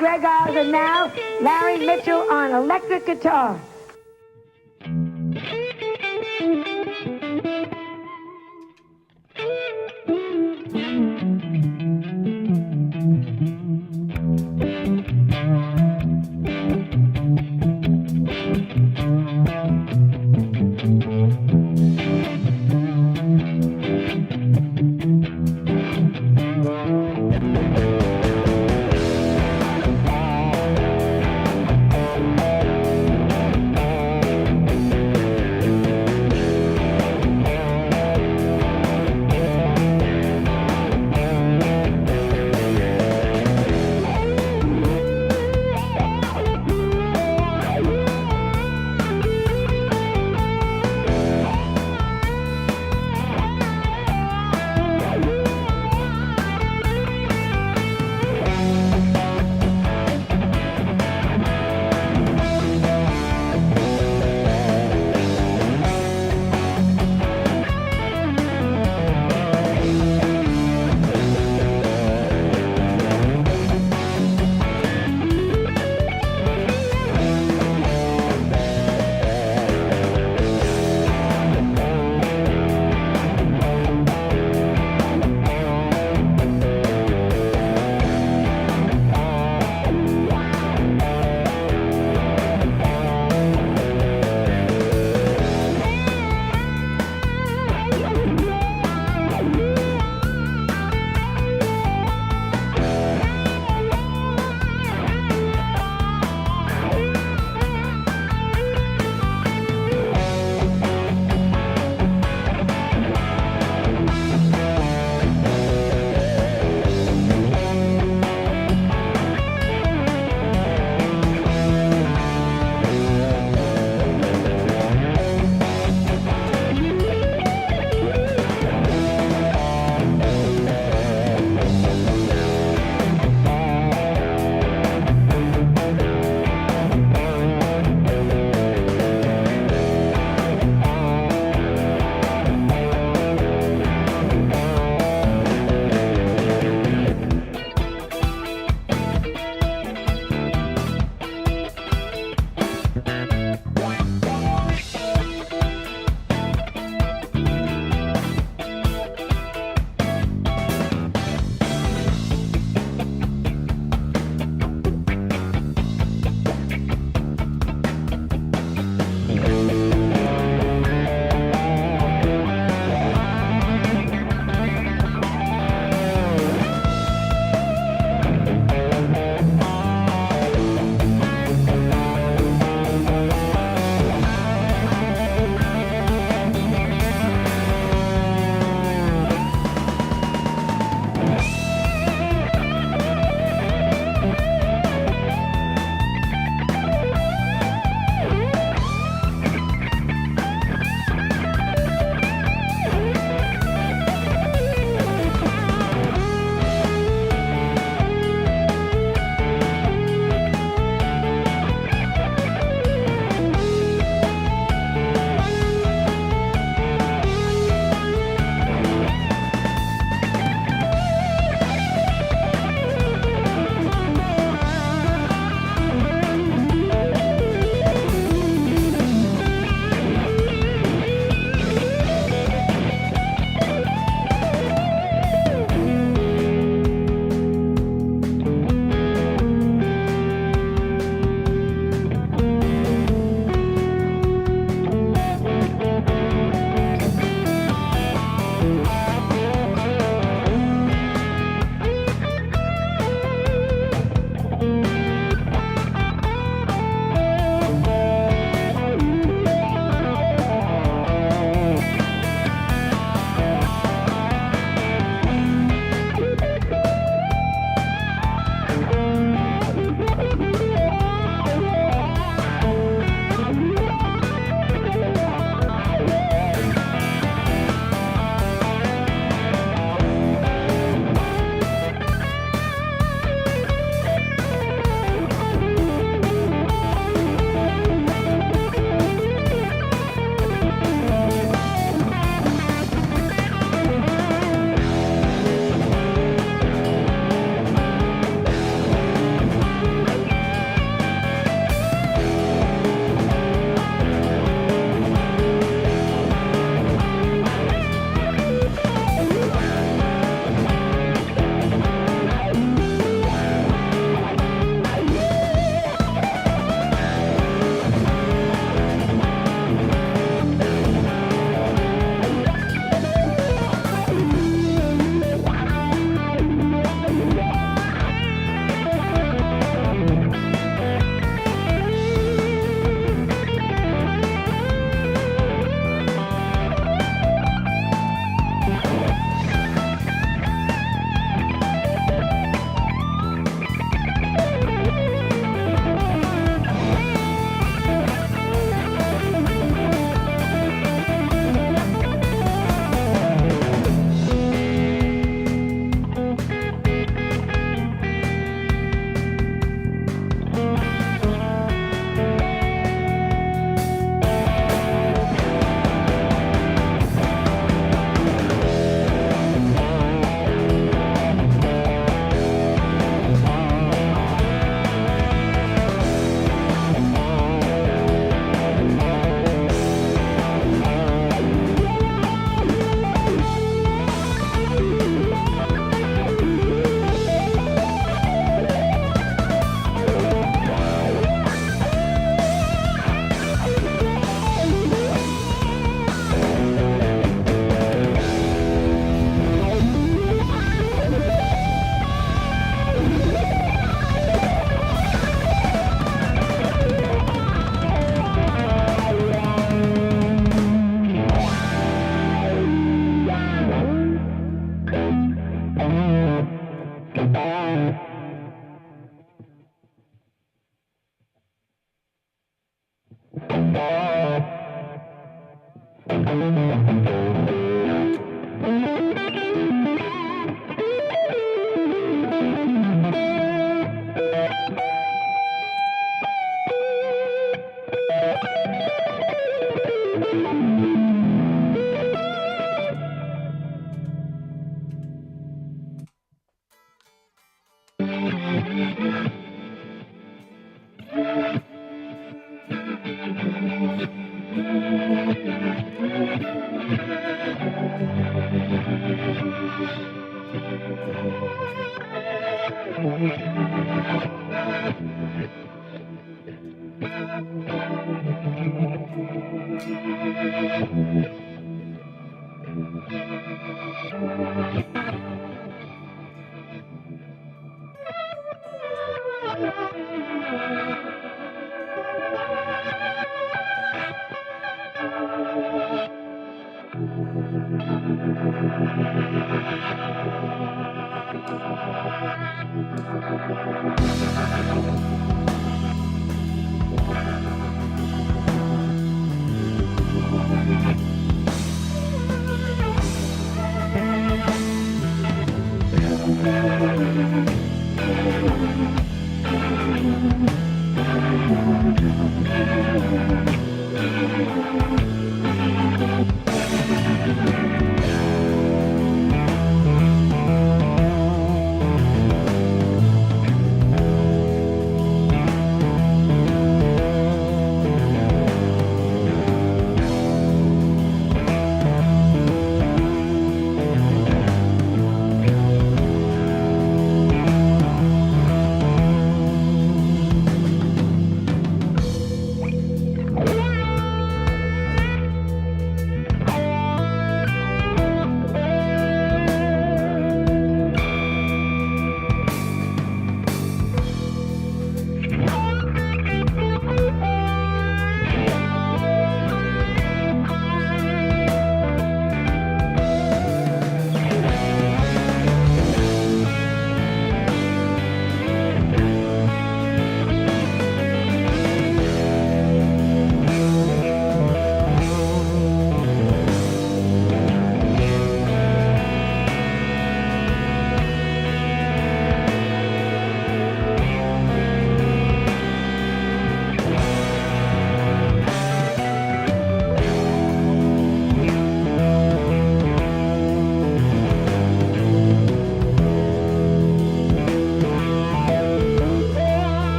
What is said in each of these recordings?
Greg Oz, and now Larry Mitchell on electric guitar.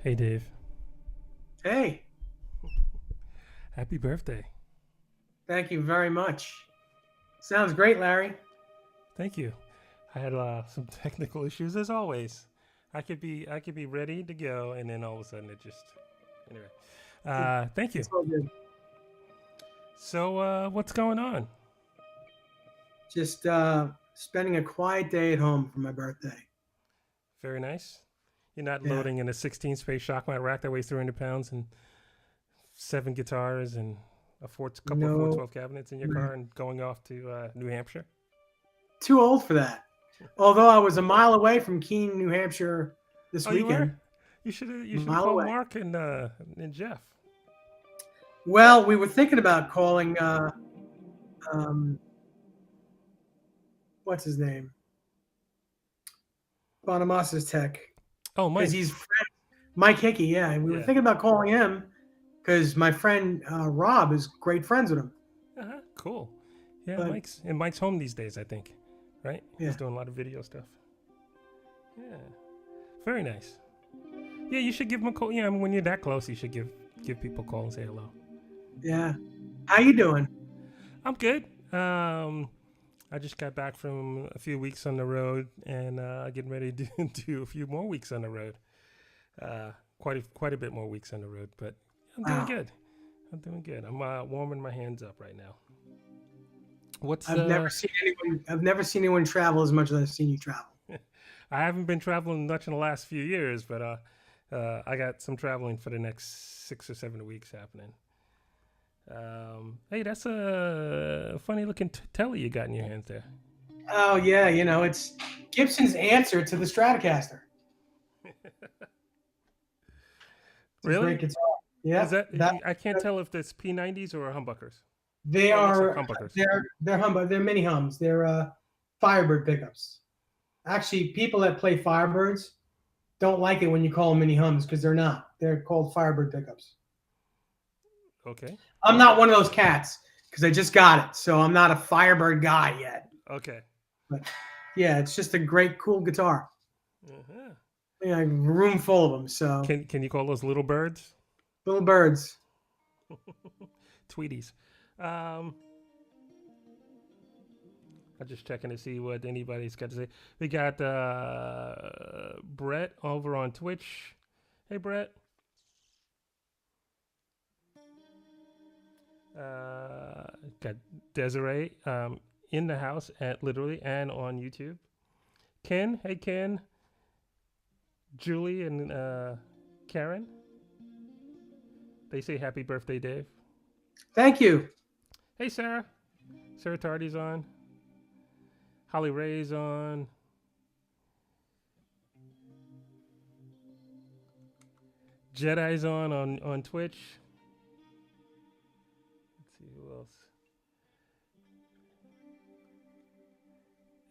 Hey, Dave. Hey, Happy birthday. thank you very much. Sounds great, Larry. Thank you. I had some technical issues as always. I could be ready to go, and then all of a sudden it just anyway. It, Thank you. it's all good. So what's going on? Just spending a quiet day at home for my birthday. Very nice. You're not Yeah. loading in a 16 space Shockwave rack that weighs 300 pounds and 7 guitars and couple of No, 412 cabinets in your man. car and going off to New Hampshire. Too old for that. Although I was a mile away from Keene, New Hampshire this Oh, you were? weekend. You should have Mile called away. Mark and Jeff. Well, we were thinking about calling, um, what's his name? Bonamasa's tech. Oh, Because Mike. he's Mike Hickey, yeah. And we were Yeah. thinking about calling him because my friend Rob is great friends with him. Cool. Yeah, But Mike's home these days, I think. Right? yeah. He's doing a lot of video stuff. Yeah. Very nice. Yeah, you should give him a call. Yeah, I mean, when you're that close, you should give people a call and say hello. Yeah. How you doing? I'm good. I just got back from a few weeks on the road and getting ready to do a few more weeks on the road. Quite a bit more weeks on the road, but I'm doing Wow. good. I'm warming my hands up right now. What's I've never seen anyone travel as much as I've seen you travel. I haven't been traveling much in the last few years, but I got some traveling for the next 6 or 7 weeks happening. Hey, that's a funny looking telly you got in your hands there. Oh yeah, it's Gibson's answer to the Stratocaster. It's a Really? great guitar. Is Yep. that I can't tell if that's P90s or humbuckers. They Oh, it looks like are humbuckers. they're mini hums. They're Firebird pickups. Actually, people that play Firebirds don't like it when you call them mini hums because they're not. They're called Firebird pickups. Okay. I'm not one of those cats because I just got it, so I'm not a Firebird guy yet. Okay. But yeah, it's just a great, cool guitar. Uh-huh. Yeah, a room full of them. So Can you call those little birds? little birds. Tweeties. I'm just checking to see what anybody's got to say. We got Brett over on Twitch. Hey, Brett. Got Desiree in the house literally and on YouTube. Ken, hey Ken. Julie and Karen. They say happy birthday, Dave. Thank you. Hey Sarah. Sarah Tardy's on. Holly Ray's on. Jedi's on Twitch. Let's see who else.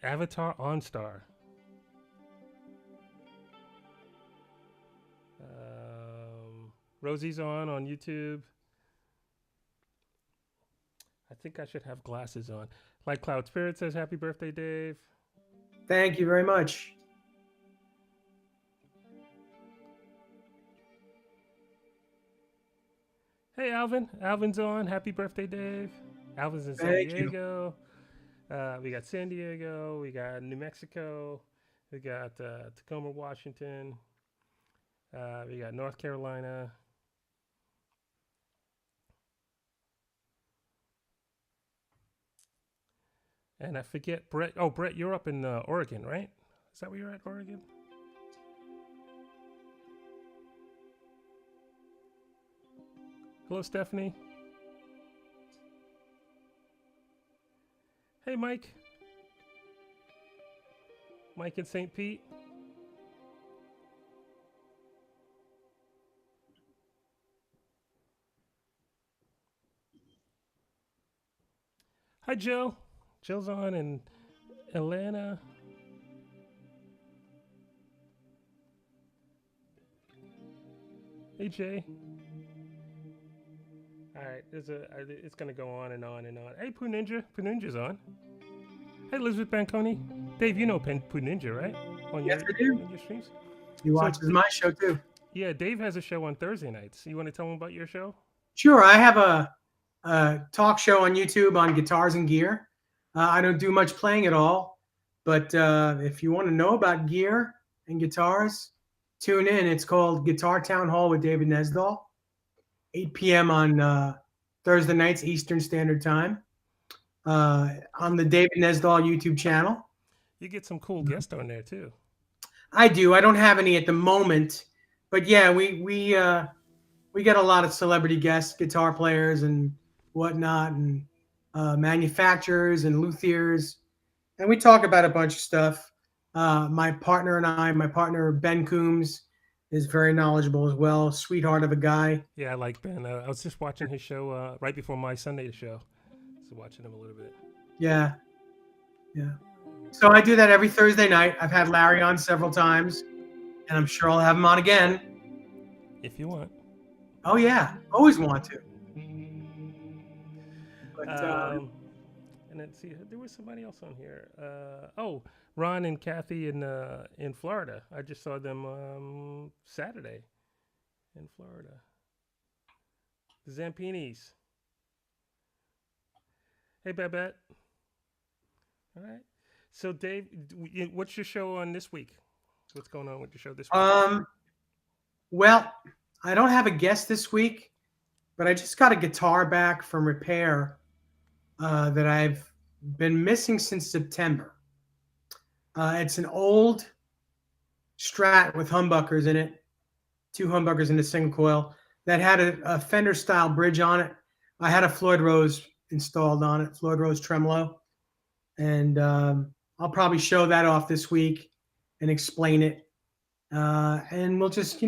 Avatar OnStar. Rosie's on YouTube. I think I should have glasses on. Like Cloud Spirit says, happy birthday, Dave. Thank you very much. Hey, Alvin. Alvin's on. Happy birthday, Dave. Alvin's in San Thank you. Diego. We got San Diego. We got New Mexico. We got Tacoma, Washington. We got North Carolina. And I forget Brett. Oh, Brett, you're up in Oregon, right? Is that where you're at, Oregon? Hello, Stephanie. Hey, Mike. Mike in St. Pete. Hi, Jill. Jill's on, and Atlanta. Hey, Jay. All right, it's gonna go on and on and on. Hey, Pooh Ninja. Pooh Ninja's on. Hey, Elizabeth Banconi. Dave, you know Pooh Ninja, right? On Yes, I do. your streams. He watches my show too. Yeah, Dave has a show on Thursday nights. You want to tell him about your show? Sure, I have a talk show on YouTube on guitars and gear. I don't do much playing at all, but if you want to know about gear and guitars, tune in. It's called Guitar Town Hall with David Nesdall, 8 p.m. on Thursday nights Eastern Standard Time on the David Nesdall YouTube channel. You get some cool guests on there too. I do. I don't have any at the moment, but yeah, we get a lot of celebrity guests, guitar players and whatnot, and manufacturers and luthiers, and we talk about a bunch of stuff. My partner Ben Coombs, is very knowledgeable as well. Sweetheart of a guy. Yeah, I like Ben. I was just watching his show right before my Sunday show, so watching him a little bit. Yeah. So I do that every Thursday night. I've had Larry on several times, and I'm sure I'll have him on again. If you want. Oh yeah, always want to. But, and then see, there was somebody else on here. Ron and Kathy in Florida. I just saw them Saturday in Florida. The Zampinis. Hey, Babette. All right. So, Dave, what's your show on this week? What's going on with your show this week? Well, I don't have a guest this week, but I just got a guitar back from repair that I've been missing since September. It's an old Strat with humbuckers in it, 2 humbuckers in a single coil that had a Fender style bridge on it. I had a Floyd Rose installed on it, Floyd Rose tremolo, and I'll probably show that off this week and explain it. And we'll just,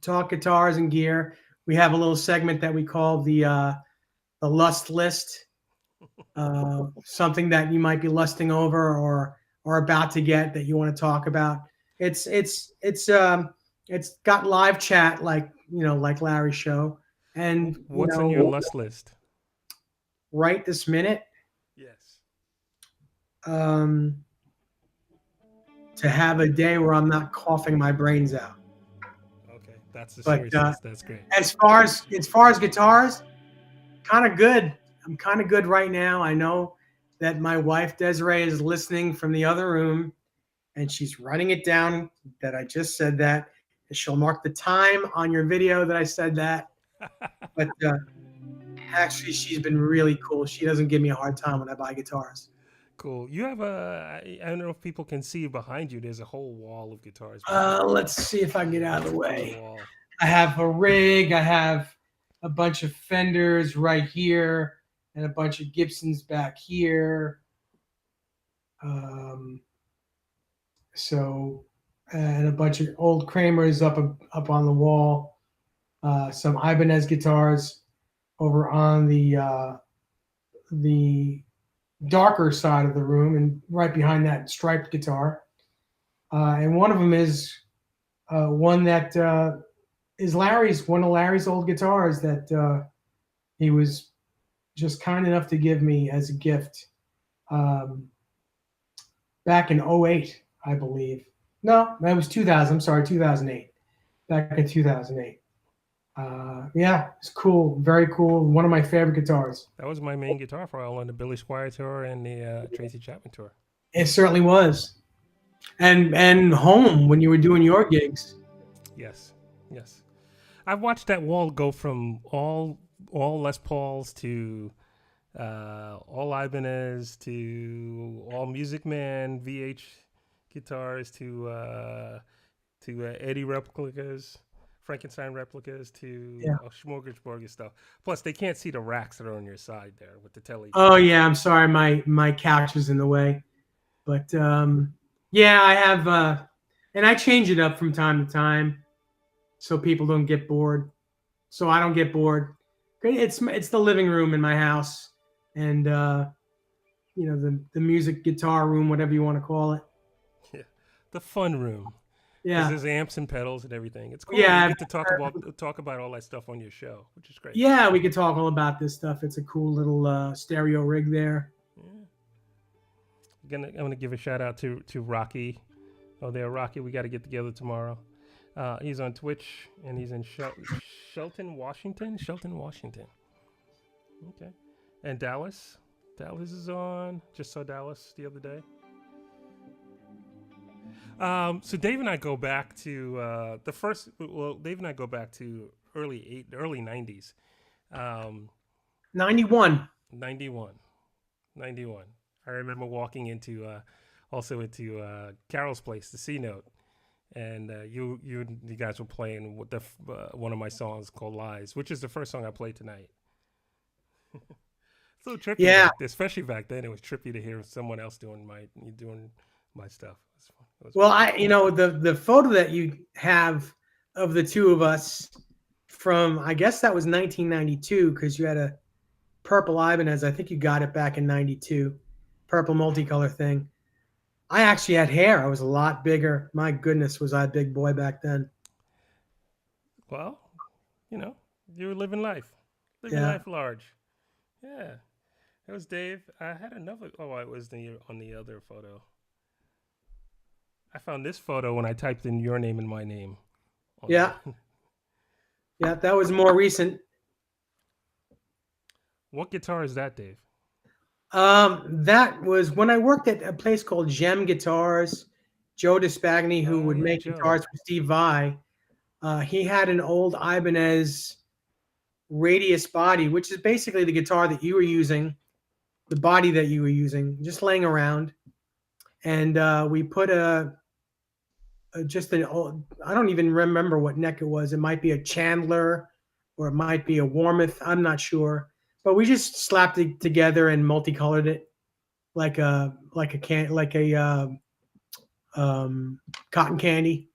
talk guitars and gear. We have a little segment that we call the lust list, something that you might be lusting over or about to get that you want to talk about. It's got live chat like Larry's show. And what's on your lust list right this minute? Yes. To have a day where I'm not coughing my brains out. Okay, that's the serious list. That's great. As far as guitars, kind of good. I'm kind of good right now. I know that my wife Desiree is listening from the other room, and she's writing it down that I just said that. And she'll mark the time on your video that I said that. But actually, she's been really cool. She doesn't give me a hard time when I buy guitars. Cool. You have I don't know if people can see behind you. There's a whole wall of guitars. Let's see if I can get out of the way. I have a rig. I have a bunch of Fenders right here and a bunch of Gibsons back here. And a bunch of old Kramers up on the wall. Some Ibanez guitars over on the darker side of the room, and right behind that striped guitar. And one of them is one that is one of Larry's old guitars that he was just kind enough to give me as a gift back in 2008, I believe. No, that was 2000. I'm sorry, 2008. Back in 2008. Yeah, it's cool. Very cool. One of my favorite guitars. That was my main guitar for all on the Billy Squier tour and the Tracy Chapman tour. It certainly was. And home when you were doing your gigs. Yes. I've watched that wall go from all Les Pauls to all Ibanez to all Music Man VH guitars to Eddie replicas. Frankenstein replicas to Yeah. smorgasbord stuff. Plus, they can't see the racks that are on your side there with the telly. Oh yeah, I'm sorry, my couch is in the way, but yeah, I have, and I change it up from time to time so people don't get bored. So I don't get bored. It's the living room in my house, and the music guitar room, whatever you want to call it. Yeah, the fun room because Yeah, there's amps and pedals and everything. It's cool. You yeah, get to talk about all that stuff on your show, which is great. yeah. We could talk all about this stuff. It's a cool little stereo rig there. Yeah. I'm gonna give a shout out to Rocky. Oh, there, Rocky. We got to get together tomorrow. He's on Twitch and he's in Shelton, Washington. Shelton, Washington. Okay. And Dallas. Dallas is on. Just saw Dallas the other day. So Dave and I go back to Dave and I go back to early 90s. 91. 91. I remember walking into Carol's place, the C Note, and you guys were playing with one of my songs called Lies, which is the first song I played tonight. So trippy, Yeah. especially back then. It was trippy to hear someone else doing my stuff. It was Well, fun. the photo that you have of the two of us from, I guess that was 1992, because you had a purple Ibanez. I think you got it back in 92, purple multicolor thing. I actually had hair. I was a lot bigger. My goodness, was I a big boy back then. Well, you were living life Yeah. life large. Yeah, it was Dave. I had another. Oh, it was on the other photo. I found this photo when I typed in your name and my name. Yeah. Yeah, that was more recent. What guitar is that, Dave? That was when I worked at a place called Gem Guitars. Joe Dispagni, who would make Joe. guitars for Steve Vai, he had an old Ibanez Radius body, which is basically the guitar that you were using, the body that you were using, just laying around. And we put just an old, I don't even remember what neck it was. It might be a Chandler or it might be a Warmoth. I'm not sure. But we just slapped it together and multicolored it like a cotton candy.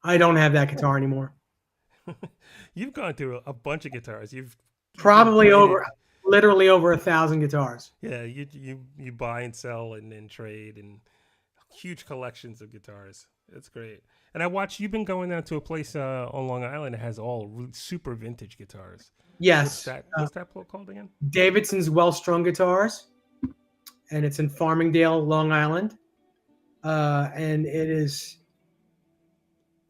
I don't have that guitar anymore. You've gone through a bunch of guitars. You've Probably literally over 1,000 guitars. Yeah, you buy and sell and then trade and huge collections of guitars. It's great. And I watched you've been going down to a place on Long Island that has all super vintage guitars. Yes. What's that called again? Davidson's Well-Strung Guitars, and it's in Farmingdale, Long Island. And it's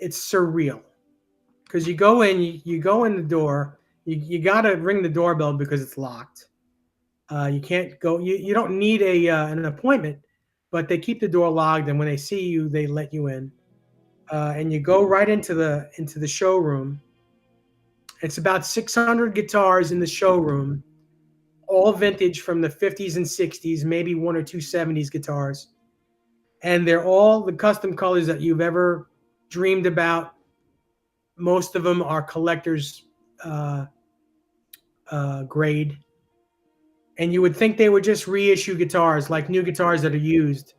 surreal because you go in the door, you got to ring the doorbell because it's locked. You can't go. You don't need an appointment, but they keep the door locked, and when they see you, they let you in. And you go right into the showroom. It's about 600 guitars in the showroom, all vintage from the 50s and 60s, maybe one or two 70s guitars. And they're all the custom colors that you've ever dreamed about. Most of them are collector's grade. And you would think they would just reissue guitars, like new guitars that are used.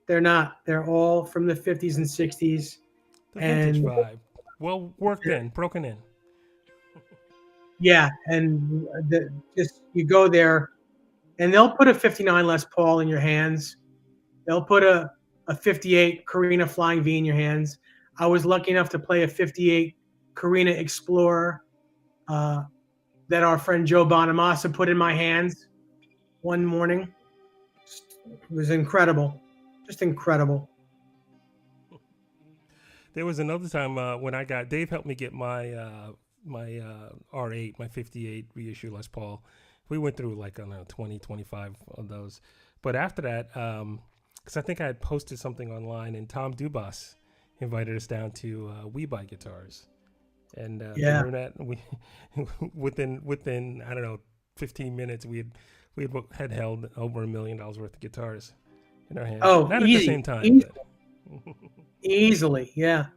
They're not. They're all from the 50s and 60s. The vintage vibe. Well worked in, broken in. Yeah, and just you go there, and they'll put a 59 Les Paul in your hands. They'll put a 58 Carina Flying V in your hands. I was lucky enough to play a 58 Carina Explorer that our friend Joe Bonamassa put in my hands one morning. It was incredible, just incredible. There was another time when Dave helped me get my R8, my 58 reissue Les Paul. We went through like, I don't know, 20, 25 of those. But after that, because I think I had posted something online and Tom Dubas invited us down to We Buy Guitars. And that we within I don't know 15 minutes we had held over $1 million worth of guitars in our hands. Oh, not easy, at the same time. Easily, yeah.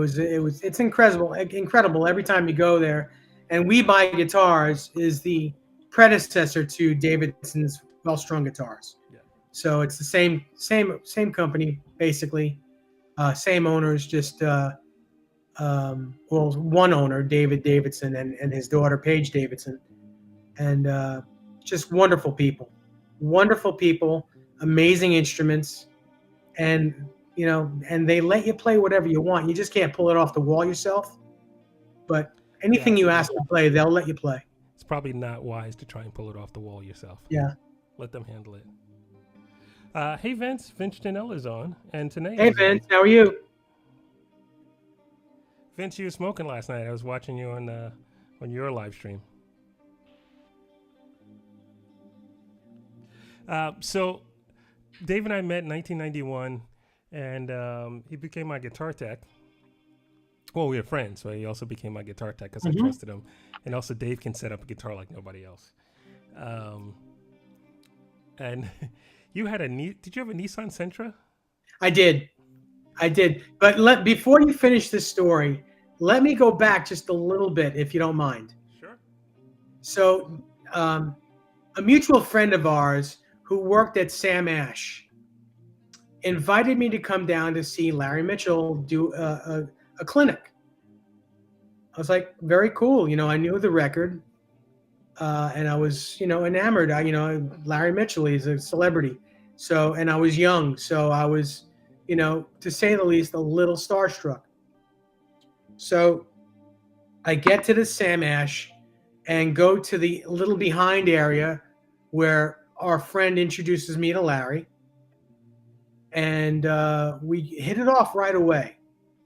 It's incredible every time you go there. And We Buy Guitars is the predecessor to Davidson's Well Strung Guitars. Yeah. So it's the same company basically, same owners, just one owner, David Davidson, and his daughter Paige Davidson, and just wonderful people, amazing instruments, and and they let you play whatever you want. You just can't pull it off the wall yourself, but anything you ask to play, they'll let you play. It's probably not wise to try and pull it off the wall yourself. Yeah. Let them handle it. Hey Vince Janelle on, and tonight. Hey Vince, how are you? Vince, you were smoking last night. I was watching you on your live stream. So Dave and I met in 1991, and he became my guitar tech. Well, we were friends, so he also became my guitar tech because I trusted him. And also, Dave can set up a guitar like nobody else. And you had did you have a Nissan Sentra? I did. But before you finish this story, let me go back just a little bit, if you don't mind. Sure. So, a mutual friend of ours who worked at Sam Ash invited me to come down to see Larry Mitchell do a clinic. I was like, very cool. I knew the record, and I was, enamored. Larry Mitchell, he's a celebrity. So, and I was young, so I was, to say the least, a little starstruck. So I get to the Sam Ash and go to the little behind area where our friend introduces me to Larry. And we hit it off right away,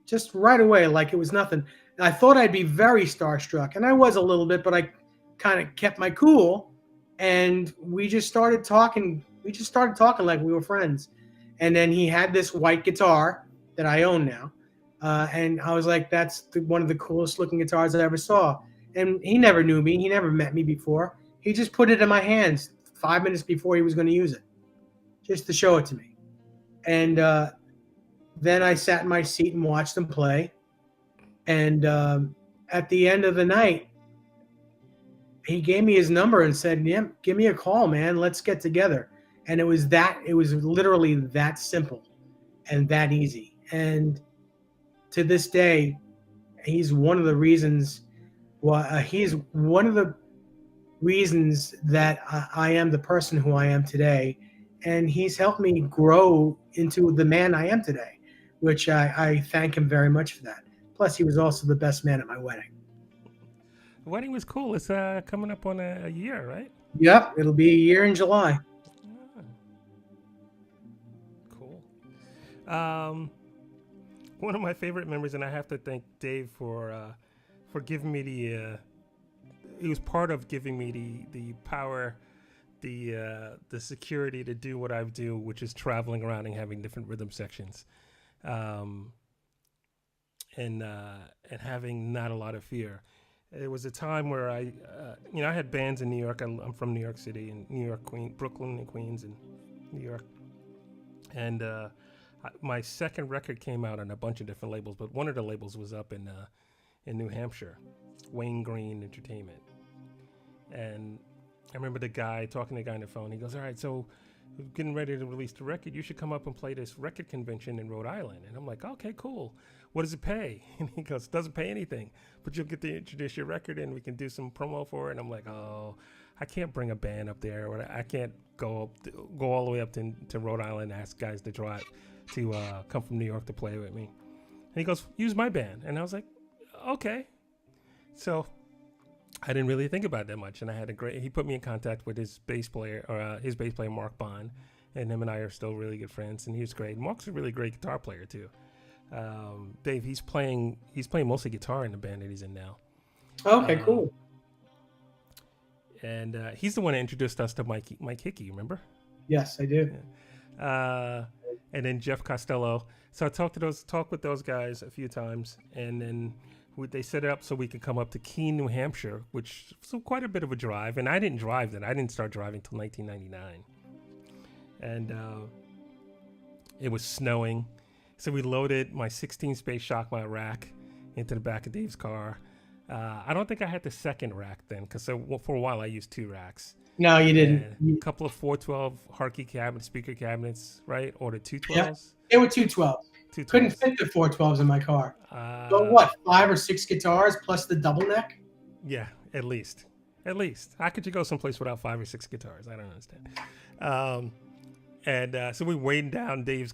just right away, like it was nothing. I thought I'd be very starstruck, and I was a little bit, but I kind of kept my cool. And we just started talking. We just started talking like we were friends. And then he had this white guitar that I own now. And I was like, that's one of the coolest looking guitars I ever saw. And he never knew me. He never met me before. He just put it in my hands 5 minutes before he was going to use it, just to show it to me. And then I sat in my seat and watched him play. And at the end of the night, he gave me his number and said, yeah, give me a call, man. Let's get together. And it was literally that simple and that easy. And to this day, he's one of the reasons that I am the person who I am today. And he's helped me grow into the man I am today, which I thank him very much for that. Plus, he was also the best man at my wedding. The wedding was cool. It's coming up on a year, right? Yep, it'll be a year in July. Cool. One of my favorite memories, and I have to thank Dave for giving me he was part of giving me the power, the security to do what I do, which is traveling around and having different rhythm sections, and having not a lot of fear. It was a time where I had bands in New York. I'm from New York City and New York, Brooklyn and Queens and New York. And my second record came out on a bunch of different labels, but one of the labels was up in New Hampshire, Wayne Green Entertainment. And I remember talking to the guy on the phone. He goes, all right, so we're getting ready to release the record. You should come up and play this record convention in Rhode Island. And I'm like, okay, cool. What does it pay? And he goes, doesn't pay anything, but you'll get to introduce your record and we can do some promo for it. And I'm like, oh, I can't bring a band up there. Or I can't go all the way up to Rhode Island and ask guys to come from New York to play with me. And he goes, use my band. And I was like, okay. So I didn't really think about it that much. And he put me in contact with his bass player, Mark Bond, and him and I are still really good friends. And he was great. Mark's a really great guitar player too. Dave, he's playing mostly guitar in the band that he's in now. Okay, cool. And he's the one that introduced us to Mike Hickey, remember? Yes, I do. Yeah. And then Jeff Costello. So I talked with those guys a few times, and then they set it up so we could come up to Keene, New Hampshire, which was quite a bit of a drive. And I didn't drive then. I didn't start driving till 1999. And it was snowing. So we loaded my 16 space shock mount rack into the back of Dave's car. I don't think I had the second rack then, because for a while I used 2 racks. No, you didn't. And a couple of 412 Harkey cabinets, speaker cabinets, right? Or the 212s. Yeah, they were 212. Couldn't fit the 412s in my car. But what, 5 or 6 guitars plus the double neck? Yeah, at least. At least. How could you go someplace without 5 or 6 guitars? I don't understand. So we weighed down Dave's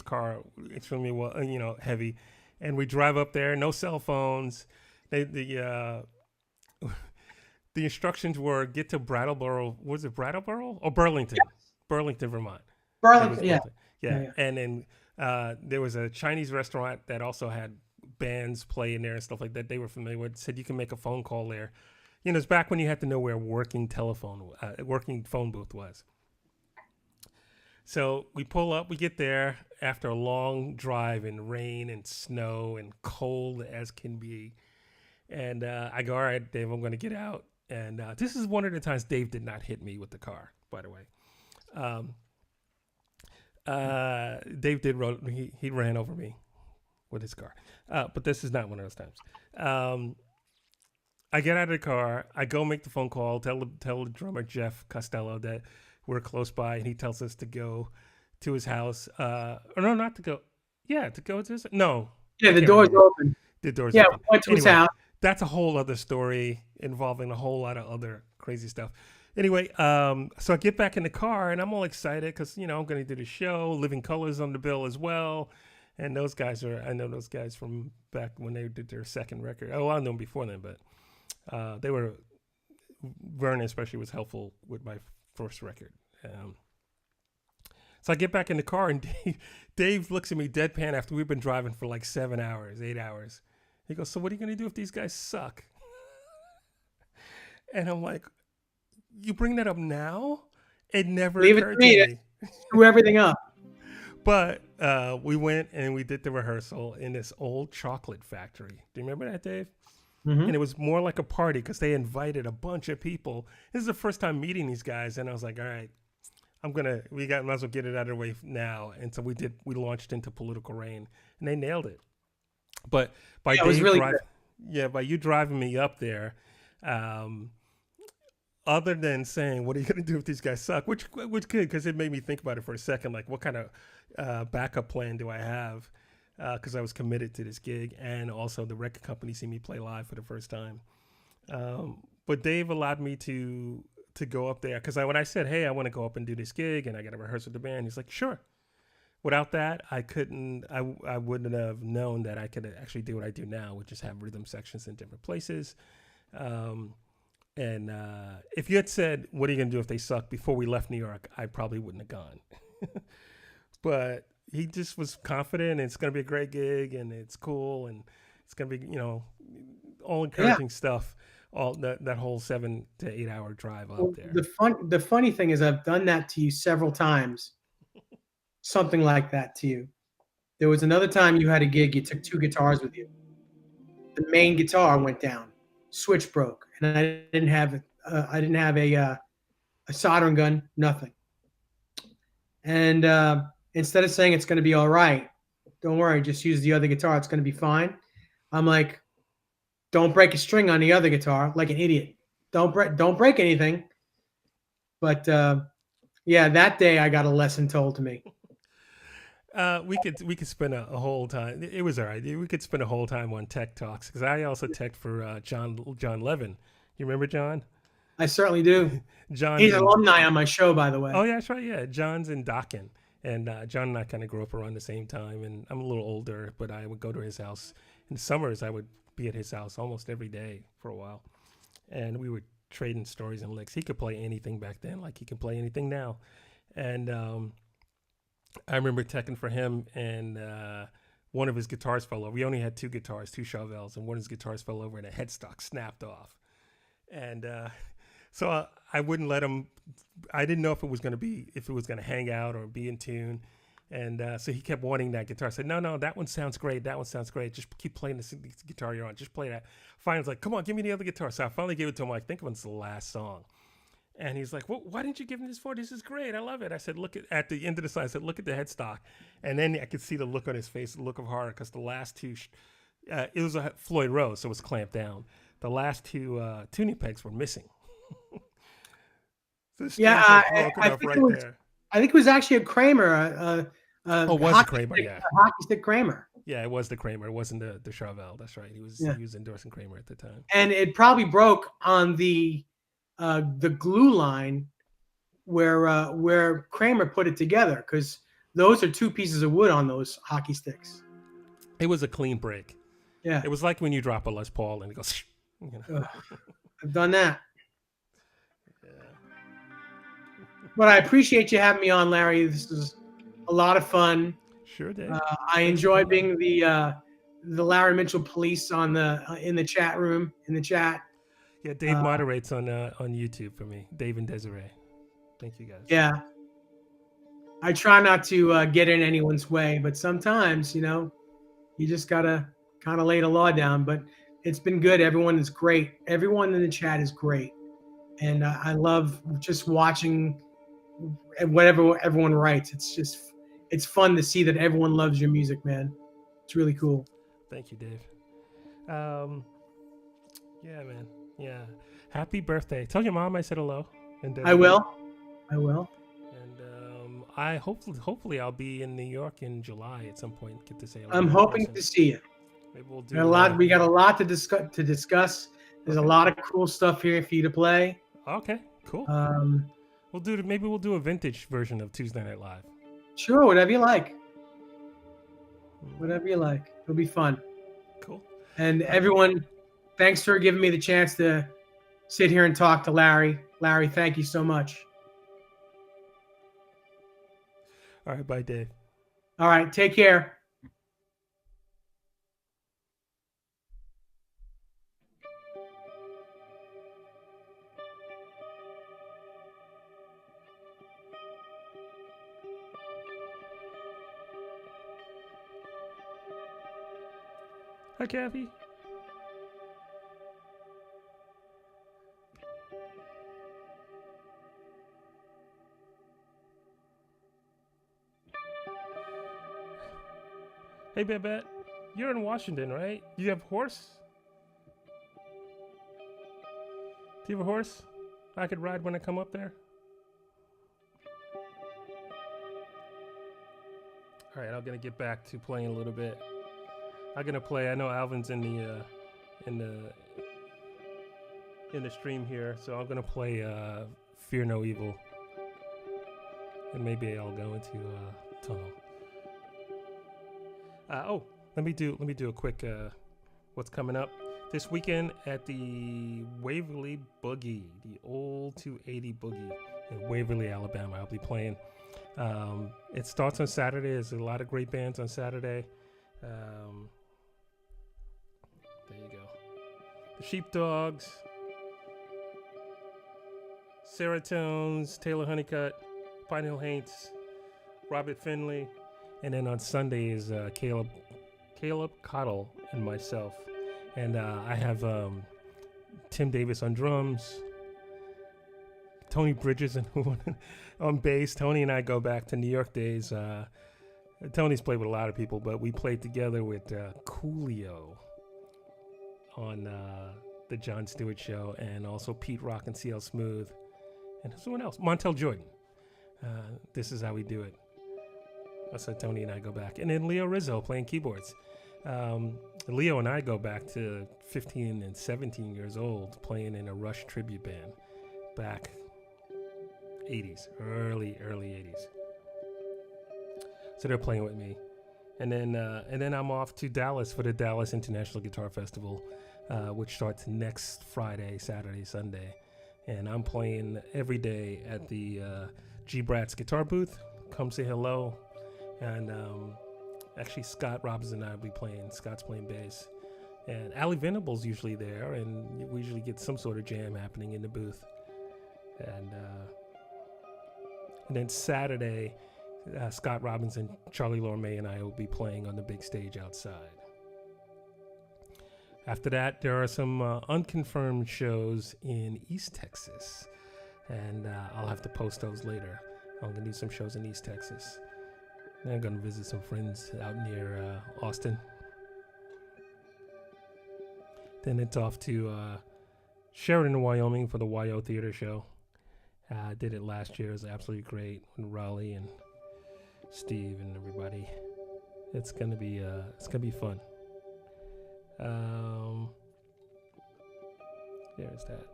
car, extremely well, heavy, and we drive up there. No cell phones. The instructions were get to Brattleboro. Was it Brattleboro or Burlington? Yes. Burlington, Vermont. Burlington, yeah. And then there was a Chinese restaurant that also had bands play in there and stuff like that. They were familiar with. Said you can make a phone call there. It's back when you had to know where a working phone booth was. So we pull up, we get there after a long drive in rain and snow and cold as can be. And I go, all right, Dave, I'm going to get out. And this is one of the times Dave did not hit me with the car, by the way. Dave did he ran over me with his car. But this is not one of those times. I get out of the car. I go make the phone call, tell the drummer, Jeff Costello, that we're close by. And he tells us to go to his house. Or no, not to go. Yeah, to go to his. No. Yeah, the door's open. The door's open. Yeah, went to his house. That's a whole other story involving a whole lot of other crazy stuff. Anyway, so I get back in the car and I'm all excited because, I'm going to do the show. Living Colors on the bill as well. And I know those guys from back when they did their second record. Oh, I know them before then, but Vernon especially was helpful with my first record. So I get back in the car and Dave looks at me deadpan after we've been driving for like 7 hours, 8 hours. He goes, so what are you going to do if these guys suck? And I'm like, you bring that up now? It never occurred to me. Screw everything up. But we went and we did the rehearsal in this old chocolate factory. Do you remember that, Dave? Mm-hmm. And it was more like a party because they invited a bunch of people. This is the first time meeting these guys. And I was like, all right, might as well get it out of the way now. And so we launched into Political Rain and they nailed it. But by by you driving me up there, other than saying, what are you going to do if these guys suck? Which good, because it made me think about it for a second. Like, what kind of backup plan do I have? Because I was committed to this gig. And also the record company see me play live for the first time. But Dave allowed me to go up there. Because when I said, hey, I want to go up and do this gig and I got to rehearse with the band, he's like, sure. Without that, I wouldn't have known that I could actually do what I do now, which is have rhythm sections in different places. And if you had said, what are you going to do if they suck before we left New York, I probably wouldn't have gone. But he just was confident and it's going to be a great gig and it's cool and it's going to be, all encouraging stuff. All that whole 7 to 8 hour drive up there. The funny thing is I've done that to you several times. Something like that to you. There was another time you had a gig, you took 2 guitars with you. The main guitar went down, switch broke, and I didn't have a soldering gun, nothing. And instead of saying it's going to be all right, don't worry, just use the other guitar, it's going to be fine. I'm like, don't break a string on the other guitar, like an idiot. Don't break anything. But that day I got a lesson told to me. We could spend a whole time. It was all right. We could spend a whole time on tech talks because I also teched for John Levin. You remember John? I certainly do. John. He's an alumni on my show, by the way. Oh yeah, that's right. Yeah, John's in Dockin, and John and I kind of grew up around the same time. And I'm a little older, but I would go to his house in the summers. I would be at his house almost every day for a while, and we would trading stories and licks. He could play anything back then, like he can play anything now, and I remember teching for him, and one of his guitars fell over. We only had 2 guitars, 2 Chevelles, and one of his guitars fell over, and a headstock snapped off. And so I wouldn't let him. I didn't know if it was going to hang out or be in tune. And so he kept wanting that guitar. I said, no, that one sounds great. That one sounds great. Just keep playing this guitar you're on. Just play that. Finally, I was like, come on, give me the other guitar. So I finally gave it to him. I think it was the last song. And he's like, well, why didn't you give him this for? This is great. I love it. I said, at the end of the sign, I said, look at the headstock. And then I could see the look on his face, the look of horror, because the last two, it was a Floyd Rose, so it was clamped down. The last two tuning pegs were missing. So Yeah, I think it was actually a Kramer. Was a Kramer, yeah. A hockey stick Kramer. Yeah, it was the Kramer. It wasn't the Charvel. That's right. He was endorsing Kramer at the time. And it probably broke on the glue line where Kramer put it together, because those are 2 pieces of wood on those hockey sticks. It was a clean break. Yeah. It was like when you drop a Les Paul and it goes, I've done that. Yeah. But I appreciate you having me on, Larry. This was a lot of fun. Sure did. I enjoy being the Larry Mitchell police in the chat room, in the chat. Yeah, Dave moderates on YouTube for me. Dave and Desiree. Thank you guys. Yeah. I try not to get in anyone's way, but sometimes, you just gotta kind of lay the law down. But it's been good. Everyone is great. Everyone in the chat is great, and I love just watching whatever everyone writes. It's fun to see that everyone loves your music, man. It's really cool. Thank you, Dave. Yeah, man. Yeah. Happy birthday. Tell your mom I said hello. And I will. And I hopefully I'll be in New York in July at some point. Get to say hello. I'm hoping to see you. Maybe we'll do we got a lot to discuss. There's a lot of cool stuff here for you to play. Okay, cool. Maybe we'll do a vintage version of Tuesday Night Live. Sure, whatever you like. Whatever you like. It'll be fun. Cool. And everyone, thanks for giving me the chance to sit here and talk to Larry. Larry, thank you so much. All right, bye, Dave. All right, take care. Hi, Kathy. Hey, Babette. You're in Washington, right? You have a horse? Do you have a horse I could ride when I come up there? All right, I'm gonna get back to playing a little bit. I'm gonna play. I know Alvin's in the stream here, so I'm gonna play "Fear No Evil," and maybe I'll go into tunnel. Let me do a quick what's coming up this weekend at the Waverly Boogie, the old 280 Boogie in Waverly, Alabama. I'll be playing. It starts on Saturday. There's a lot of great bands on Saturday. There you go. The Sheepdogs, Seratones, Taylor Honeycutt, Pine Hill Haints, Robert Finley, and then on Sunday is Caleb Cottle and myself. And I have Tim Davis on drums, Tony Bridges on bass. Tony and I go back to New York days. Tony's played with a lot of people, but we played together with Coolio on the Jon Stewart Show, and also Pete Rock and CL Smooth, and someone else, Montel Jordan. This is how we do it. That's how Tony and I go back. And then Leo Rizzo playing keyboards. Leo and I go back to 15 and 17 years old, playing in a Rush tribute band back 80s, early 80s. So they're playing with me. And then I'm off to Dallas for the Dallas International Guitar Festival, which starts next Friday, Saturday, Sunday. And I'm playing every day at the G Bratz guitar booth. Come say hello. And actually, Scott Robinson and I will be playing. Scott's playing bass. And Ali Venable's usually there, and we usually get some sort of jam happening in the booth. And then Saturday, Scott Robinson, Charlie Lorme, and I will be playing on the big stage outside. After that, there are some unconfirmed shows in East Texas. and I'll have to post those later. I'm gonna do some shows in East Texas. Then I'm gonna visit some friends out near Austin. Then it's off to Sheridan, Wyoming for the YO Theater Show. I did it last year. It was absolutely great with Raleigh and Steve and everybody. It's gonna be fun. There's that.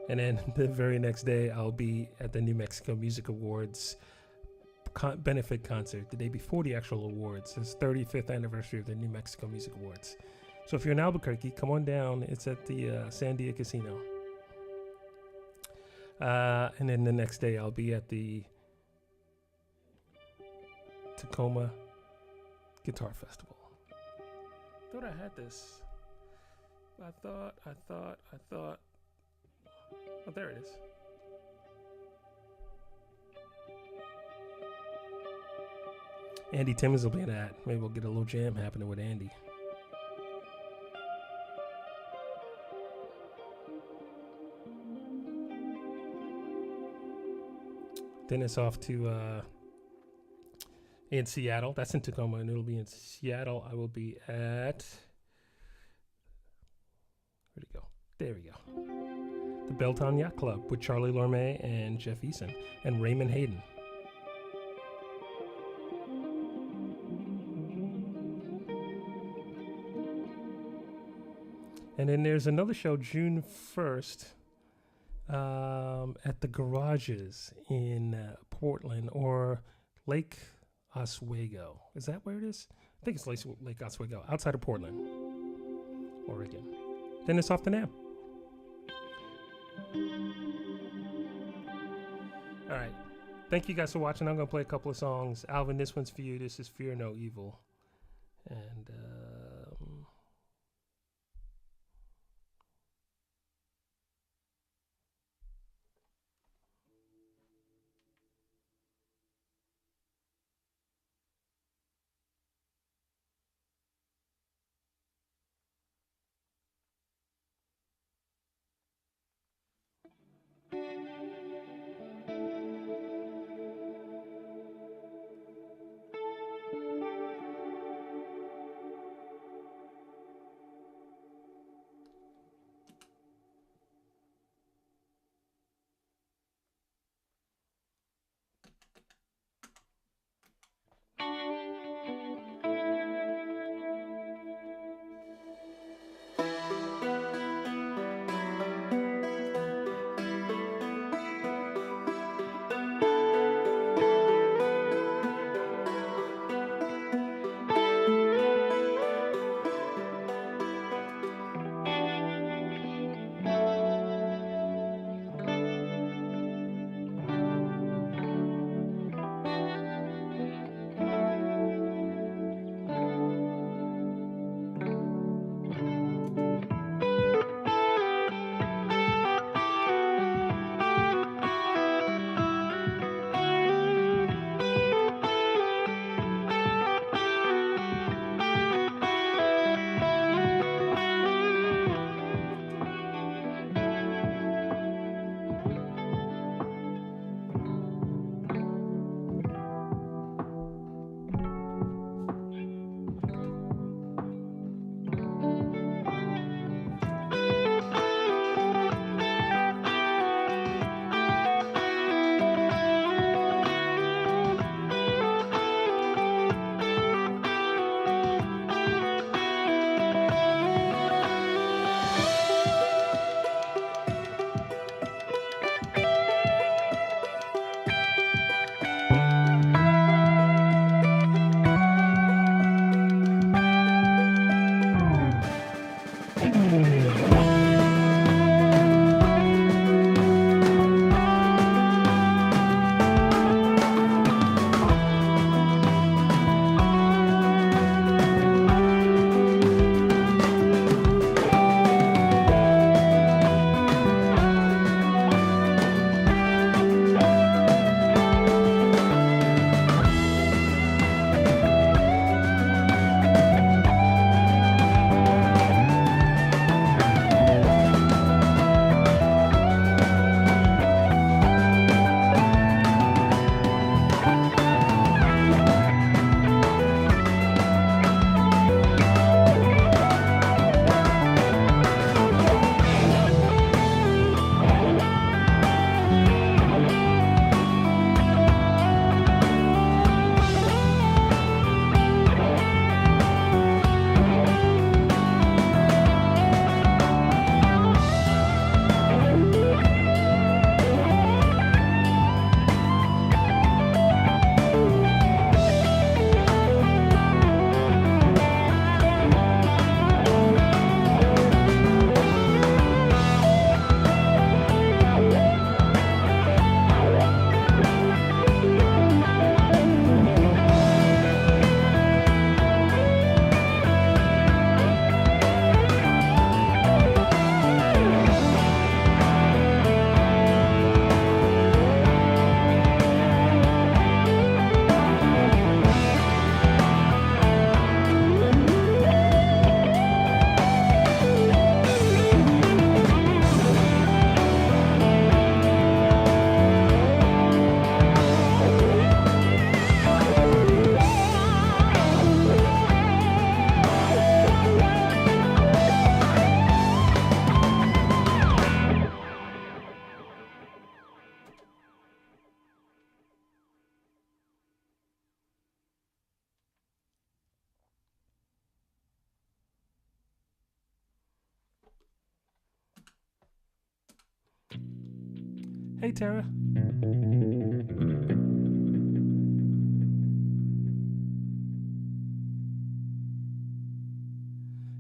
And then the very next day, I'll be at the New Mexico Music Awards benefit concert the day before the actual awards. It's 35th anniversary of the New Mexico Music Awards. So if you're in Albuquerque, come on down. It's at the Sandia Casino. And then the next day, I'll be at the Tacoma Guitar Festival. Thought I had this. I thought. Oh, there it is. Andy Timmons will be in that. Maybe we'll get a little jam happening with Andy. Then it's off to in Seattle. That's in Tacoma, and it'll be in Seattle. I will be at... Where'd it go? There we go. The Belltown Yacht Club with Charlie Lorme and Jeff Eason and Raymond Hayden. And then there's another show June 1st at the Garages in Portland or Lake Oswego. Is that where it is? I think it's Lake Oswego, outside of Portland, Oregon. Then it's off to NAMM. All right. Thank you guys for watching. I'm going to play a couple of songs. Alvin, this one's for you. This is Fear No Evil. And... Hey, Tara.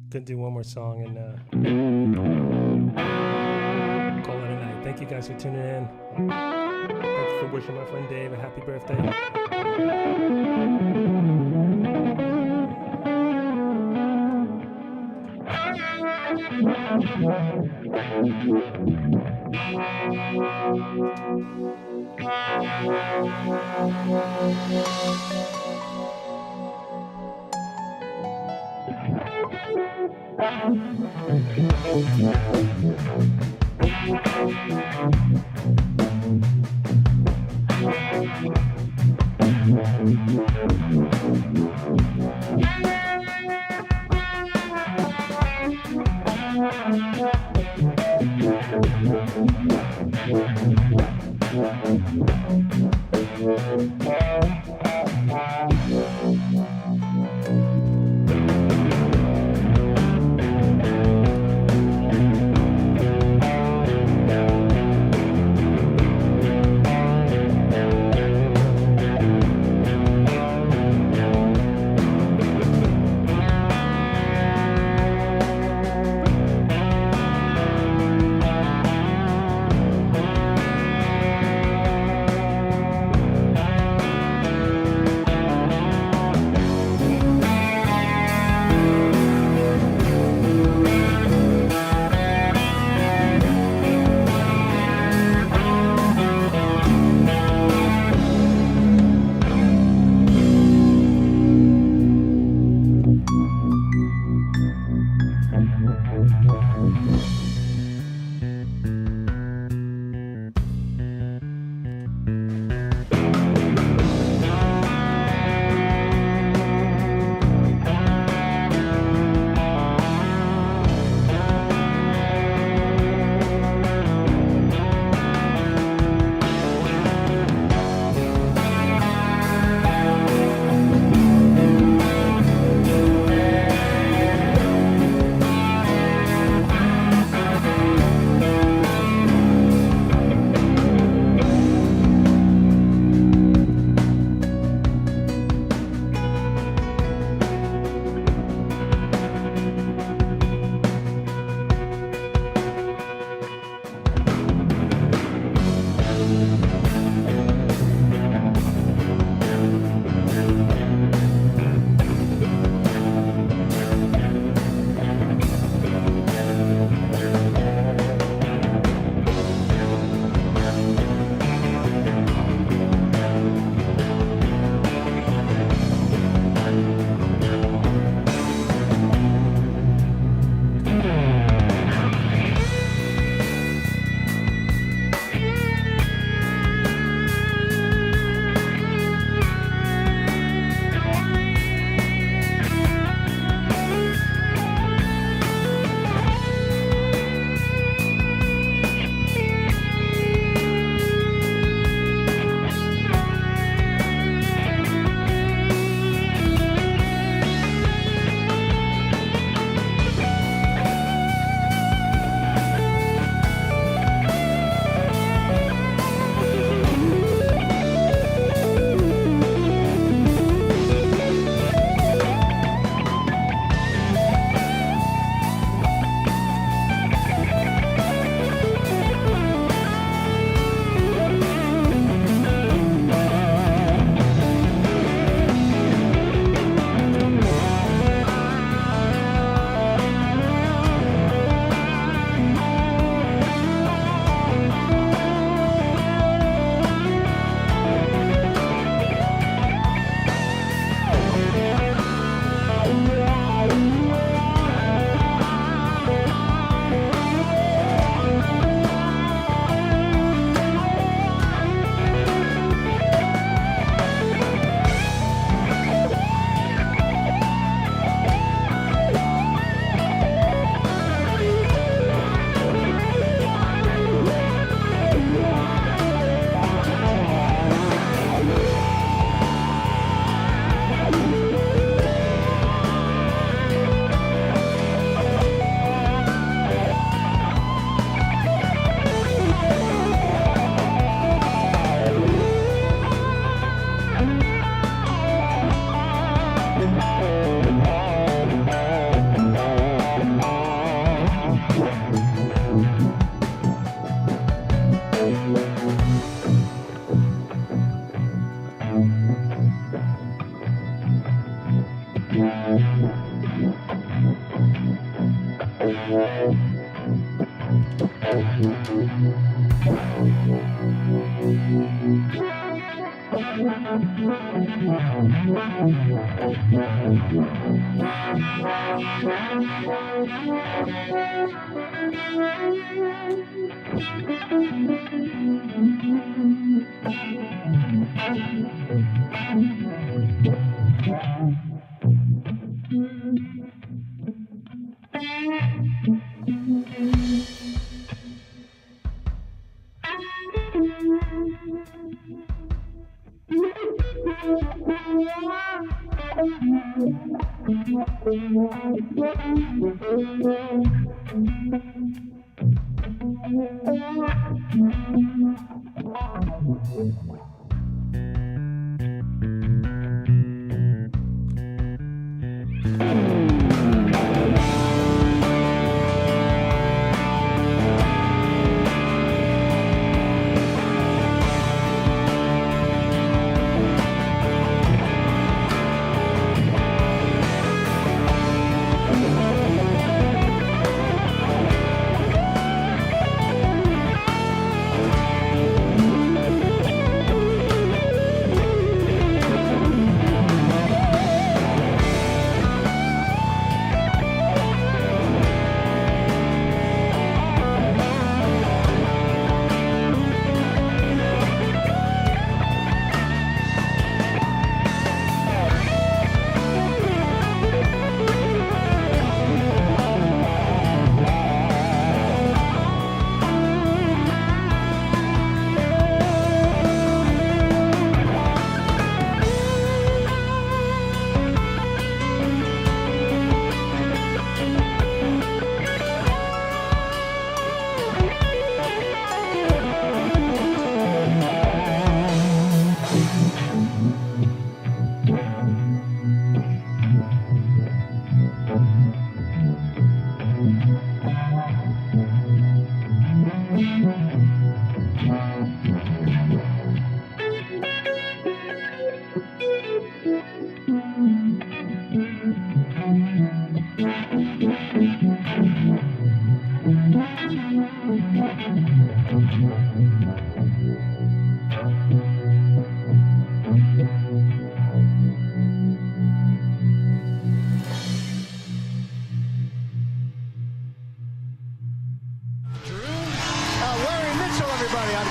Gonna do one more song and call it a night. Thank you guys for tuning in. Thanks for wishing my friend Dave a happy birthday.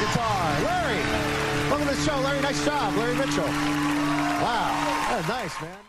Larry, welcome to the show. Larry, nice job. Larry Mitchell. Wow, that's nice, man.